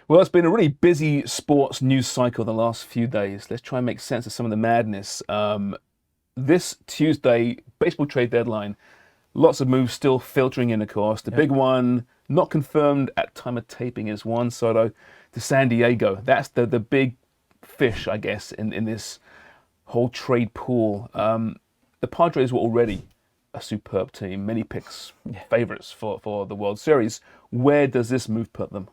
Well, it's been a really busy sports news cycle the last few days. Let's try and make sense of some of the madness. This Tuesday, baseball trade deadline, lots of moves still filtering in, of course. The Yep. big one, not confirmed at time of taping, is Juan Soto to San Diego. That's the big fish, I guess, in this whole trade pool. The Padres were already a superb team, many picks, Yeah. favorites for the World Series. Where does this move put them?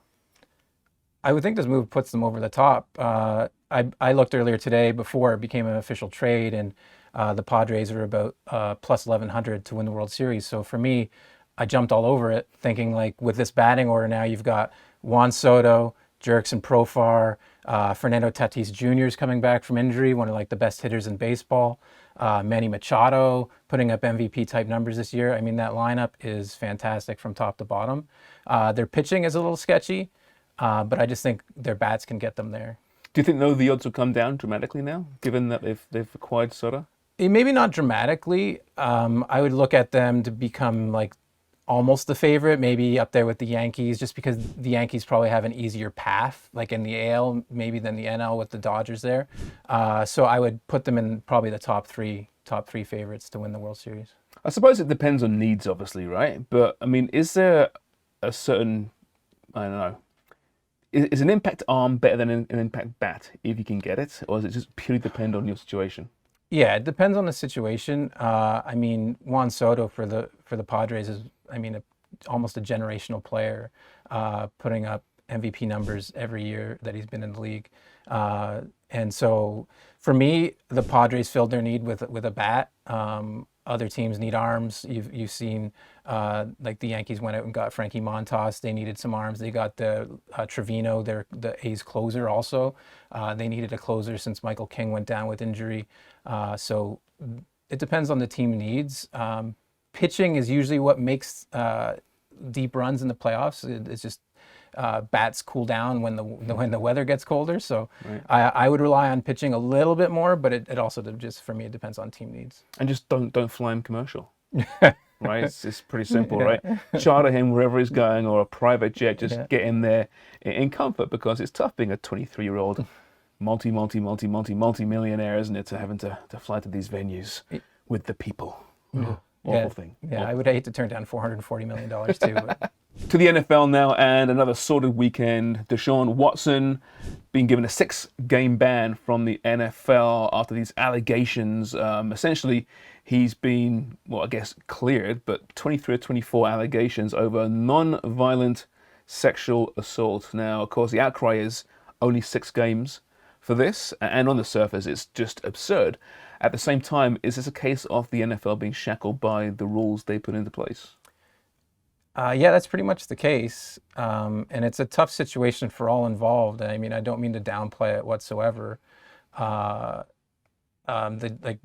I would think this move puts them over the top. I looked earlier today before it became an official trade, and the Padres are about plus 1100 to win the World Series. So for me, I jumped all over it, thinking like with this batting order now, you've got Juan Soto, Jurickson Profar, Fernando Tatis Jr. is coming back from injury, one of like the best hitters in baseball. Manny Machado putting up MVP type numbers this year. I mean, that lineup is fantastic from top to bottom. Their pitching is a little sketchy. But I just think their bats can get them there. Do you think though the odds will come down dramatically now, given that they've acquired Soto? Maybe not dramatically. I would look at them to become like almost the favorite, maybe up there with the Yankees, just because the Yankees probably have an easier path, like in the AL, maybe than the NL with the Dodgers there. So I would put them in probably the top three favorites to win the World Series. I suppose it depends on needs, obviously, right? But I mean, is there a certain, I don't know, is an impact arm better than an impact bat if you can get it, or does it just purely depend on your situation? Yeah, it depends on the situation. I mean, Juan Soto for the Padres is, I mean, almost a generational player, putting up MVP numbers every year that he's been in the league. And so, for me, the Padres filled their need with a bat. Other teams need arms. You've seen like the Yankees went out and got Frankie Montas. They needed some arms. They got the Trevino, the A's closer also. They needed a closer since Michael King went down with injury. So it depends on the team needs. Pitching is usually what makes deep runs in the playoffs. It's just bats cool down when the weather gets colder. So Right. I would rely on pitching a little bit more, but it also just for me it depends on team needs. And just don't fly him commercial, right? It's pretty simple, right? Charter him wherever he's going, or a private jet. Just Yeah. get in there in comfort, because it's tough being a 23-year-old multi-millionaire, isn't it? To having to fly to these venues with the people. Awful Yeah, thing. yeah. Awful. I would hate to turn down $440 million too. But To the NFL now, and another sordid weekend. Deshaun Watson being given a 6-game ban from the NFL after these allegations. Essentially, he's been, well, I guess cleared, but 23 or 24 allegations over non-violent sexual assault. Now, of course, the outcry is only 6 games for this, and on the surface, it's just absurd. At the same time, is this a case of the NFL being shackled by the rules they put into place? yeah, that's pretty much the case, and it's a tough situation for all involved. I mean, I don't mean to downplay it whatsoever. Like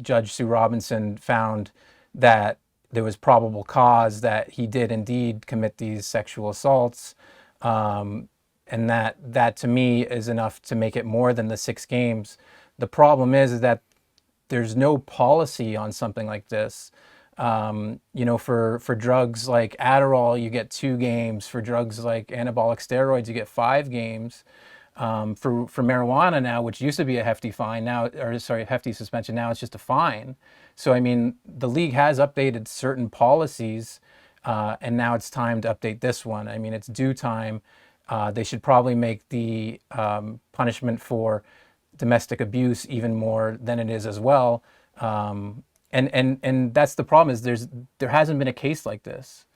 Judge Sue Robinson found that there was probable cause that he did indeed commit these sexual assaults, and that to me is enough to make it more than the 6 games. The problem is that there's no policy on something like this. For drugs like Adderall, you get 2 games. For drugs like anabolic steroids, you get 5 games. For marijuana now, which used to be a hefty fine, hefty suspension, now it's just a fine. So, I mean, the league has updated certain policies, and now it's time to update this one. I mean, it's due time. They should probably make the punishment for domestic abuse even more than it is as well. And that's the problem, is there hasn't been a case like this,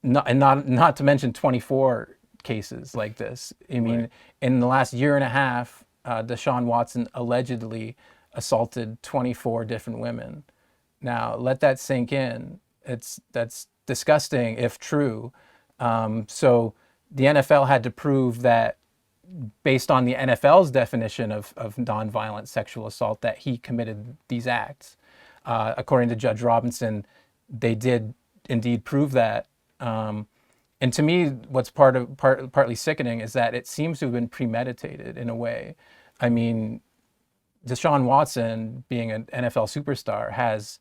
not to mention 24 cases like this. I mean, Right. in the last year and a half, Deshaun Watson allegedly assaulted 24 different women. Now let that sink in. That's disgusting if true. So the NFL had to prove that, based on the NFL's definition of nonviolent sexual assault, that he committed these acts. According to Judge Robinson, they did indeed prove that. And to me, what's partly sickening is that it seems to have been premeditated in a way. I mean, Deshaun Watson, being an NFL superstar, has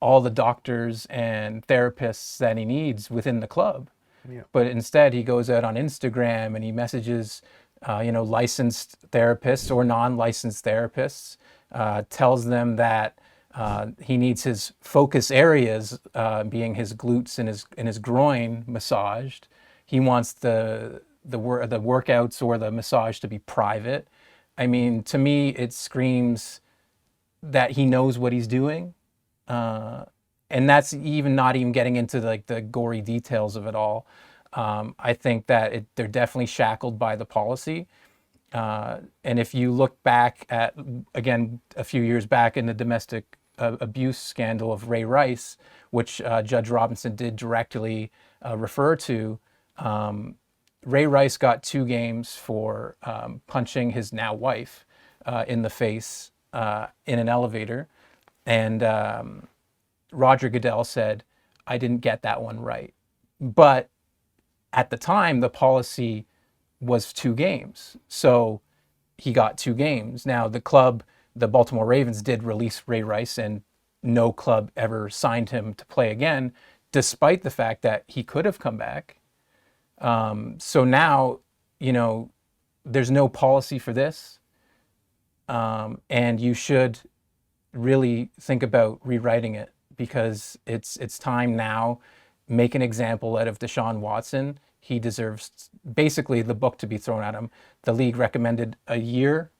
all the doctors and therapists that he needs within the club. Yeah. But instead, he goes out on Instagram and he messages licensed therapists or non-licensed therapists, tells them that he needs his focus areas, being his glutes and his groin, massaged. He wants the workouts or the massage to be private. I mean, to me, it screams that he knows what he's doing, and that's not even getting into like the gory details of it all. I think that they're definitely shackled by the policy. And if you look back at, again, a few years back in the domestic abuse scandal of Ray Rice, which Judge Robinson did directly refer to, Ray Rice got 2 games for punching his now wife in the face in an elevator. And Roger Goodell said, I didn't get that one right. But at the time, the policy was 2 games. So he got 2 games. Now, the Baltimore Ravens did release Ray Rice, and no club ever signed him to play again, despite the fact that he could have come back. So now, there's no policy for this. And you should really think about rewriting it, because it's time now. Make an example out of Deshaun Watson. He deserves basically the book to be thrown at him. The league recommended a year.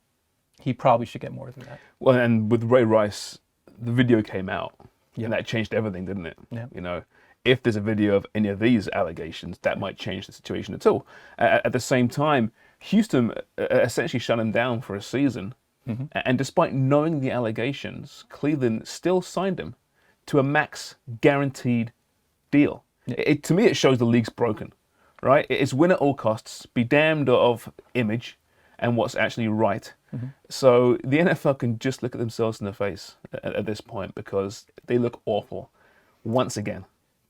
He probably should get more than that. Well, and with Ray Rice, the video came out, Yep. and that changed everything, didn't it? Yeah. If there's a video of any of these allegations, that might change the situation at all. At the same time, Houston essentially shut him down for a season. Mm-hmm. And despite knowing the allegations, Cleveland still signed him to a max guaranteed deal. Yeah. To me, it shows the league's broken, right? It's win at all costs, be damned of image and what's actually right. Mm-hmm. So the NFL can just look at themselves in the face at this point, because they look awful once again.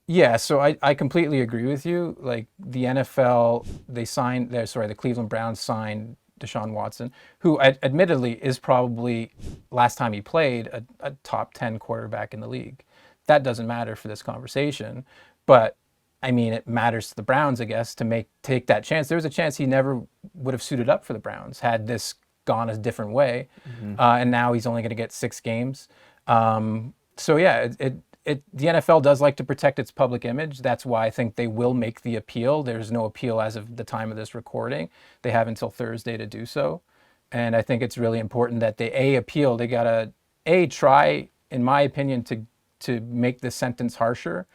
Yeah, so I completely agree with you. Like, the NFL, the Cleveland Browns signed Deshaun Watson, who admittedly is probably, last time he played, a top 10 quarterback in the league. That doesn't matter for this conversation, but I mean, it matters to the Browns, I guess, to take that chance. There was a chance he never would have suited up for the Browns had this gone a different way. Mm-hmm. And now he's only going to get 6 games. So yeah, the NFL does like to protect its public image. That's why I think they will make the appeal. There's no appeal as of the time of this recording. They have until Thursday to do so. And I think it's really important that they appeal. They got to try, in my opinion, to make this sentence harsher,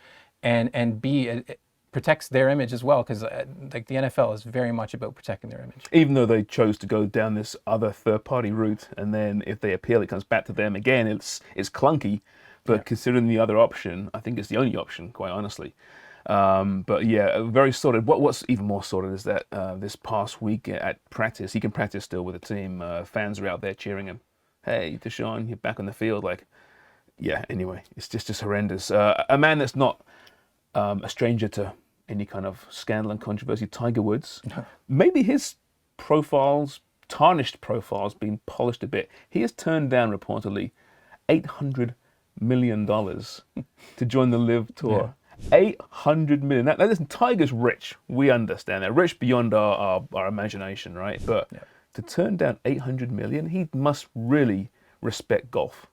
and B, it protects their image as well, because like the NFL is very much about protecting their image. Even though they chose to go down this other third-party route, and then if they appeal, it comes back to them again. It's clunky, but considering the other option, I think it's the only option, quite honestly. But yeah, very sorted. What's even more sorted is that this past week at practice, he can practice still with the team. Fans are out there cheering him. Hey, Deshaun, you're back on the field. Like, yeah. Anyway, it's just horrendous. A man that's not a stranger to any kind of scandal and controversy, Tiger Woods. Maybe his tarnished profile's been polished a bit. He has turned down reportedly $800 million to join the LIV Tour. Yeah. $800 million. Now, listen, Tiger's rich. We understand that. Rich beyond our imagination, right? But to turn down $800 million, he must really respect golf.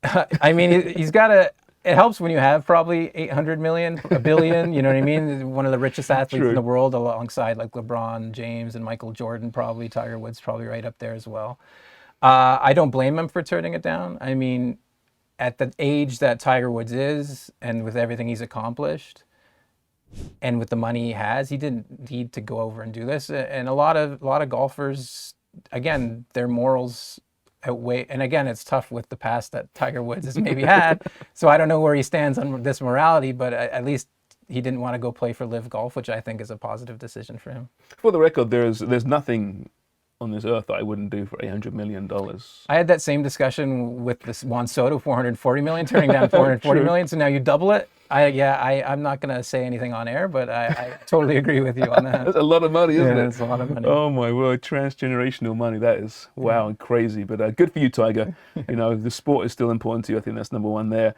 I mean, he's got to. It helps when you have probably 800 million, a billion, you know what I mean? One of the richest athletes in the world, alongside like LeBron James and Michael Jordan, probably. Tiger Woods probably right up there as well. I don't blame him for turning it down. I mean, at the age that Tiger Woods is, and with everything he's accomplished, and with the money he has, he didn't need to go over and do this. And a lot of golfers, again, their morals outweigh. And again, it's tough with the past that Tiger Woods has maybe had. So I don't know where he stands on this morality, but at least he didn't want to go play for LIV Golf, which I think is a positive decision for him. For the record, there's nothing on this earth that I wouldn't do for $800 million. I had that same discussion with this Juan Soto, $440 million, turning down $440 million. So now you double it. I'm not going to say anything on air, but I totally agree with you on that. That's a lot of money, isn't it? It's a lot of money. Oh my word, transgenerational money. That is, wow, and crazy. But good for you, Tiger. You know, the sport is still important to you. I think that's number one there.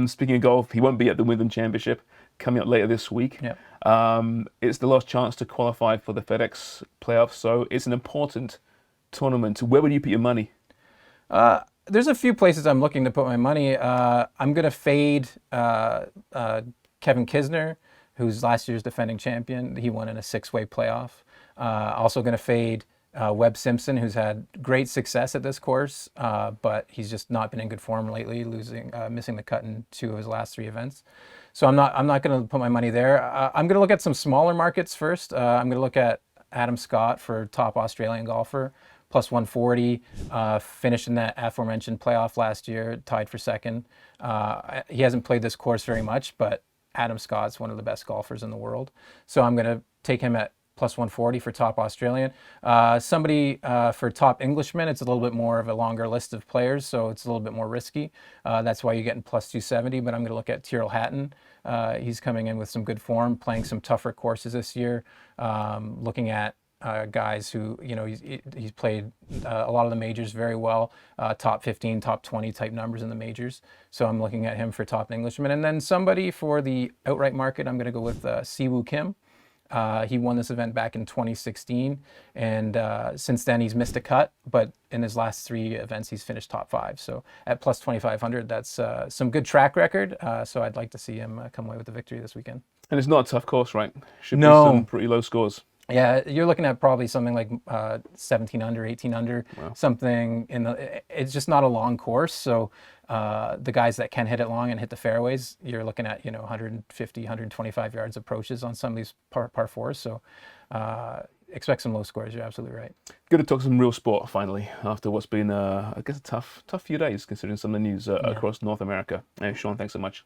Speaking of golf, he won't be at the Wimbledon Championship. coming up later this week. Yeah. It's the last chance to qualify for the FedEx playoffs, so it's an important tournament. Where would you put your money? There's a few places I'm looking to put my money. I'm going to fade Kevin Kisner, who's last year's defending champion. He won in a 6-way playoff. Also going to fade Webb Simpson, who's had great success at this course, but he's just not been in good form lately, missing the cut in 2 of his last 3 events. So I'm not going to put my money there. I'm going to look at some smaller markets first. I'm going to look at Adam Scott for top Australian golfer, plus 140, finished in that aforementioned playoff last year, tied for second. He hasn't played this course very much, but Adam Scott's one of the best golfers in the world. So I'm going to take him at plus 140 for top Australian. Somebody for top Englishman, it's a little bit more of a longer list of players, so it's a little bit more risky. That's why you're getting plus 270, but I'm going to look at Tyrrell Hatton. He's coming in with some good form, playing some tougher courses this year, looking at guys who, he's played a lot of the majors very well, top 15, top 20 type numbers in the majors. So I'm looking at him for top Englishman. And then somebody for the outright market, I'm going to go with Siwoo Kim. He won this event back in 2016, and since then he's missed a cut, but in his last 3 events he's finished top 5. So at plus 2,500, that's some good track record. So I'd like to see him come away with the victory this weekend. And it's not a tough course, right? Should No. be some pretty low scores. Yeah, you're looking at probably something like 17 under, 18 under, Wow. something in the. It's just not a long course, so the guys that can hit it long and hit the fairways, you're looking at 150, 125 yards approaches on some of these par 4s. So expect some low scores. You're absolutely right. Good to talk some real sport finally after what's been, I guess, a tough few days considering some of the news across North America. Hey, Shawn, thanks so much.